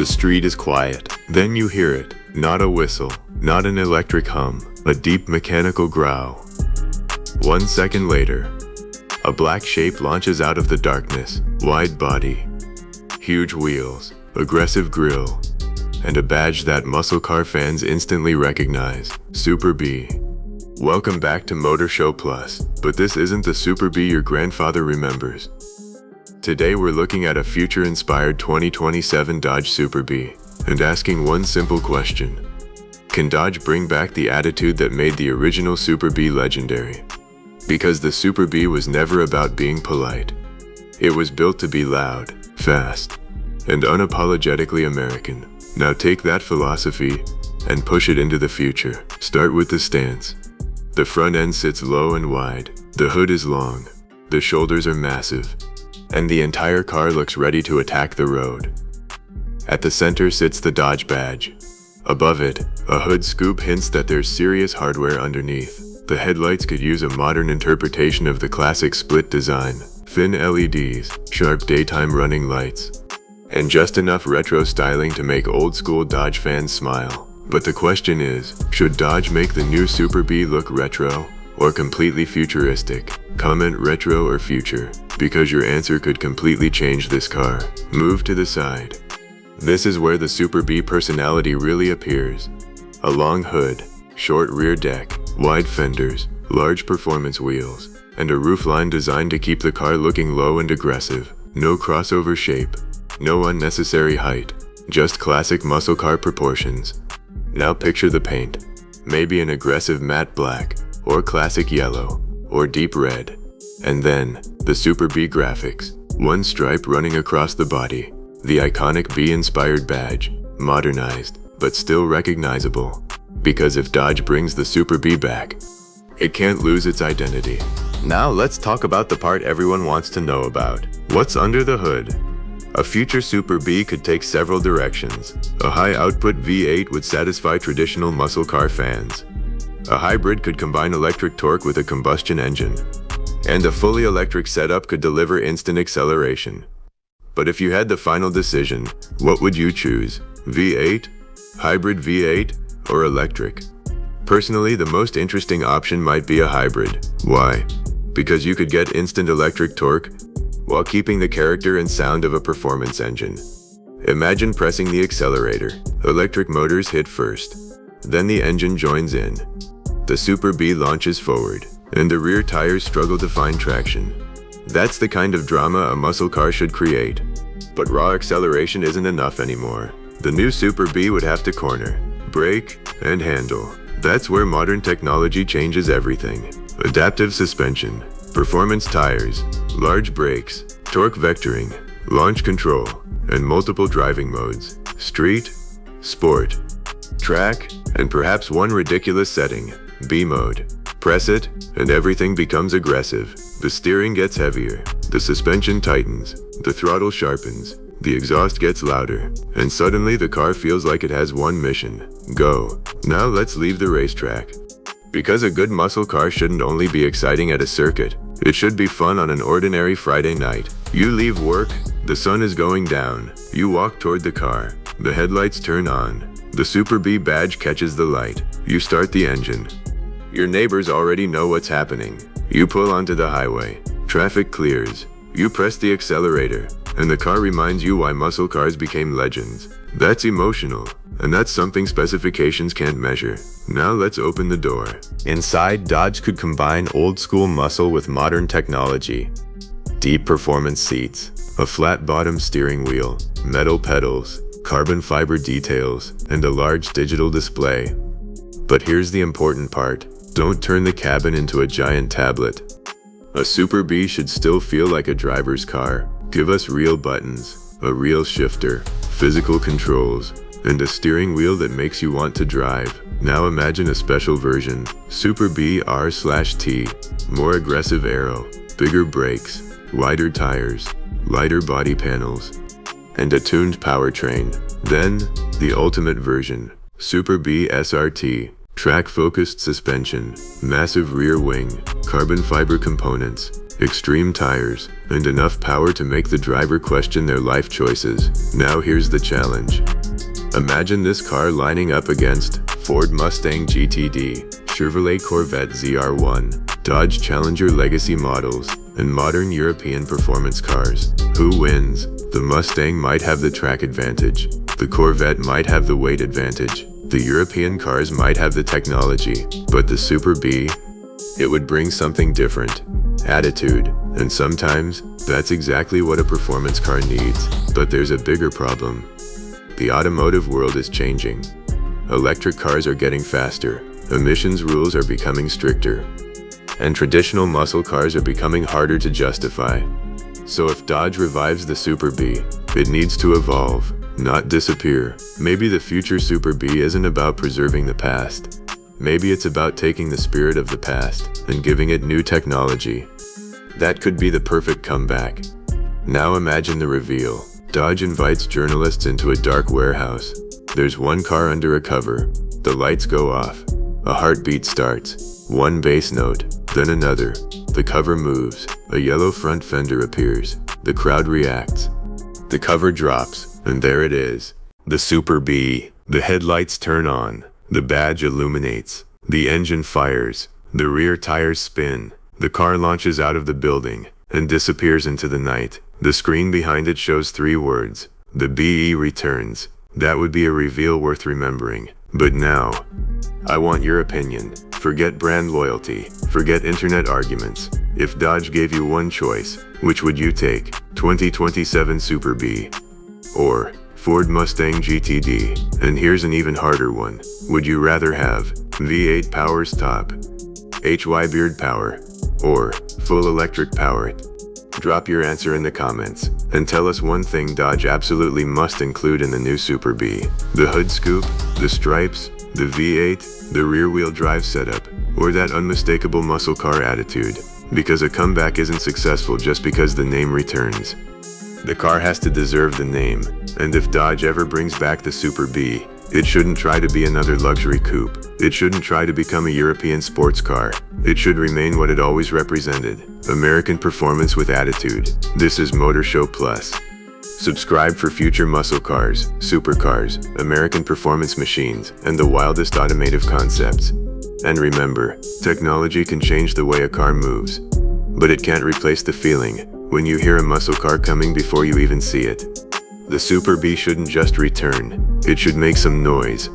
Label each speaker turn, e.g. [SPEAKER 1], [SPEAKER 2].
[SPEAKER 1] The street is quiet. Then you hear it. Not a whistle, not an electric hum, a deep mechanical growl. 1 second later, a black shape launches out of the darkness. Wide body, huge wheels, aggressive grille, and a badge that muscle car fans instantly recognize. Super B. Welcome back to Motor Show Plus, but this isn't the Super B your grandfather remembers. Today we're looking at a future-inspired 2027 Dodge Super B, and asking one simple question. Can Dodge bring back the attitude that made the original Super B legendary? Because the Super B was never about being polite. It was built to be loud, fast, and unapologetically American. Now take that philosophy and push it into the future. Start with the stance. The front end sits low and wide, the hood is long, the shoulders are massive, and the entire car looks ready to attack the road. At the center sits the Dodge badge. Above it, a hood scoop hints that there's serious hardware underneath. The headlights could use a modern interpretation of the classic split design. Thin LEDs, sharp daytime running lights, and just enough retro styling to make old-school Dodge fans smile. But the question is, should Dodge make the new Super B look retro or completely futuristic? Comment retro or future, because your answer could completely change this car. Move to the side. This is where the Super B personality really appears. A long hood, short rear deck, wide fenders, large performance wheels, and a roofline designed to keep the car looking low and aggressive. No crossover shape, no unnecessary height, just classic muscle car proportions. Now picture the paint. Maybe an aggressive matte black, or classic yellow, or deep red. And then, the Super B graphics. One stripe running across the body. The iconic B-inspired badge, modernized, but still recognizable. Because if Dodge brings the Super B back, it can't lose its identity. Now let's talk about the part everyone wants to know about. What's under the hood? A future Super B could take several directions. A high-output V8 would satisfy traditional muscle car fans. A hybrid could combine electric torque with a combustion engine. And a fully electric setup could deliver instant acceleration. But if you had the final decision, what would you choose? V8, hybrid V8, or electric? Personally, the most interesting option might be a hybrid. Why? Because you could get instant electric torque while keeping the character and sound of a performance engine. Imagine pressing the accelerator. Electric motors hit first. Then the engine joins in. The Super B launches forward, and the rear tires struggle to find traction. That's the kind of drama a muscle car should create. But raw acceleration isn't enough anymore. The new Super B would have to corner, brake, and handle. That's where modern technology changes everything. Adaptive suspension, performance tires, large brakes, torque vectoring, launch control, and multiple driving modes. Street, sport, track, and perhaps one ridiculous setting, B mode. Press it, and everything becomes aggressive. The steering gets heavier, the suspension tightens, the throttle sharpens, the exhaust gets louder, and suddenly the car feels like it has one mission: go. Now let's leave the racetrack. Because a good muscle car shouldn't only be exciting at a circuit, it should be fun on an ordinary Friday night. You leave work, the sun is going down, you walk toward the car, the headlights turn on, the Super B badge catches the light, you start the engine. Your neighbors already know what's happening. You pull onto the highway, traffic clears, you press the accelerator, and the car reminds you why muscle cars became legends. That's emotional, and that's something specifications can't measure. Now let's open the door. Inside, Dodge could combine old-school muscle with modern technology. Deep performance seats, a flat-bottom steering wheel, metal pedals, carbon fiber details, and a large digital display. But here's the important part. Don't turn the cabin into a giant tablet. A Super B should still feel like a driver's car. Give us real buttons, a real shifter, physical controls, and a steering wheel that makes you want to drive. Now imagine a special version, Super B R/T, more aggressive aero, bigger brakes, wider tires, lighter body panels, and a tuned powertrain. Then, the ultimate version, Super B SRT, track-focused suspension, massive rear wing, carbon fiber components, extreme tires, and enough power to make the driver question their life choices. Now here's the challenge. Imagine this car lining up against Ford Mustang GTD, Chevrolet Corvette ZR1, Dodge Challenger legacy models, and modern European performance cars. Who wins? The Mustang might have the track advantage. The Corvette might have the weight advantage. The European cars might have the technology. But the Super B? It would bring something different. Attitude. And sometimes, that's exactly what a performance car needs. But there's a bigger problem. The automotive world is changing. Electric cars are getting faster. Emissions rules are becoming stricter. And traditional muscle cars are becoming harder to justify. So if Dodge revives the Super B, it needs to evolve, not disappear. Maybe the future Super B isn't about preserving the past. Maybe it's about taking the spirit of the past and giving it new technology. That could be the perfect comeback. Now imagine the reveal. Dodge invites journalists into a dark warehouse. There's one car under a cover. The lights go off. A heartbeat starts. One bass note, then another. The cover moves. A yellow front fender appears. The crowd reacts. The cover drops, and there it is. The Super B. The headlights turn on. The badge illuminates. The engine fires. The rear tires spin. The car launches out of the building and disappears into the night. The screen behind it shows 3 words. The BE returns. That would be a reveal worth remembering. But now, I want your opinion. Forget brand loyalty. Forget internet arguments. If Dodge gave you one choice, which would you take? 2027 Super B or Ford Mustang GTD? And here's an even harder one. Would you rather have V8 Power's top, HY Beard Power, or full electric power? Drop your answer in the comments, and tell us one thing Dodge absolutely must include in the new Super B. The hood scoop, the stripes, the V8, the rear-wheel drive setup, or that unmistakable muscle car attitude. Because a comeback isn't successful just because the name returns. The car has to deserve the name, and if Dodge ever brings back the Super B, it shouldn't try to be another luxury coupe. It shouldn't try to become a European sports car. It should remain what it always represented: American performance with attitude. This is Motor Show Plus. Subscribe for future muscle cars, supercars, American performance machines, and the wildest automotive concepts. And remember, technology can change the way a car moves, but it can't replace the feeling when you hear a muscle car coming before you even see it. The Super B shouldn't just return, it should make some noise.